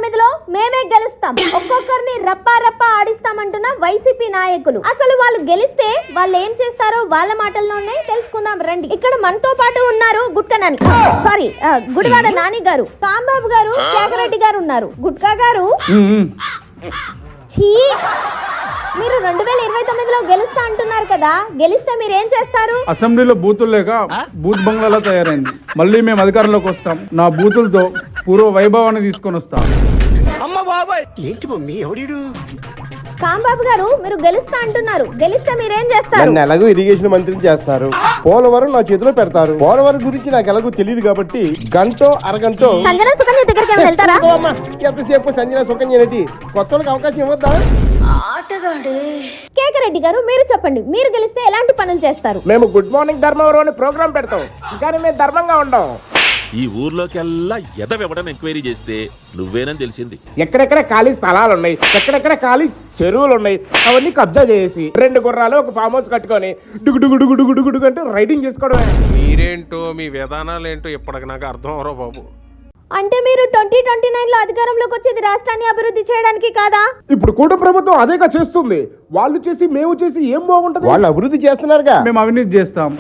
2029లో మేమే గెలుస్తాం, ఒక్కొక్కరిని రప్పా రప్పా ఆడిస్తామంటున్న వైసీపీ నాయకులు. అసలు వాళ్ళు గెలిస్తే వాళ్ళు ఏం చేస్తారో వాళ్ళ మాటల్లోనే తెలుసుకుందాం రండి. ఇక్కడ మనతో పాటు ఉన్నారు గుడివాడ నాని గారు, కాంబాబు గారు, కేకరెడ్డి గారు ఉన్నారు. గుట్కా గారు, మీరు 2029లో గెలుస్తా అంటున్నారు కదా, గెలిస్తే మీరు ఏం చేస్తారు? అసెంబ్లీలో బూతులు లేక బూత్ బంగ్లాలా తయారైంది. మళ్ళీ మేము అధికారంలోకి వస్తాం, నా బూతులతో పూర్వ వైభవాన్ని తీసుకొని వస్తాం. కాంబాబు గారు, మీరు గెలుస్తా అంటున్నారు, గెలిస్తే మీరేం చేస్తారు? ఎలాగో ఇరిగేషన్ మంత్రిని చేస్తారు, పోలవరం నా చేతిలో పెడతారు. పోలవరం గురించి నాకు ఎలాగో తెలియదు కాబట్టి గంటో అరగంటో సంజన సుకన్య దగ్గరికి వెళ్తారా? ఎంతసేపు సంజన సుకన్య అనేది కొత్త వాళ్ళకి అవకాశం ఇవ్వద్దా? కేకరెడ్డి గారు, మీరు చెప్పండి, మీరు గెలిస్తే ఎలాంటి పనులు చేస్తారు? మేము గుడ్ మార్నింగ్ ధర్మవరం అని ప్రోగ్రామ్ పెడతాం, కానీ మేము ధర్మంగా ఉండం. ఈ ఊర్లోకెల్లా ఎదవెవడని ఎంక్వైరీ చేస్తే నువ్వేనని తెలిసింది. ఎక్కడెక్కడ ఖాళీ స్థలాలు ఉన్నాయి, ఎక్కడెక్కడ ఖాళీ చెరువులు ఉన్నాయి, అవన్నీ కబ్జా చేసి 2 గుర్రాలు ఒక ఫామ్ హౌస్ కట్టుకొని డుగుడుగుడుగుడుగుడుగు అంటే రైడింగ్ చేసుకోవడమే. మీరేంటో మీ విధానాలు ఏంటో ఇప్పటికి నాకు అర్థం అవరో బాబు. అంటే మీరు 2029లో అధికారంలోకి వచ్చేది రాష్ట్రాన్ని అభివృద్ధి చేయడానికి కాదా? ఇప్పుడు కూటమి ప్రభుత్వం అదేగా చేస్తుంది. వాళ్ళు చేసి మేము చేసి ఏం బాగుంటది? వాళ్ళు అభివృద్ధి చేస్తున్నారుగా, మేము అవినీతి చేస్తాం.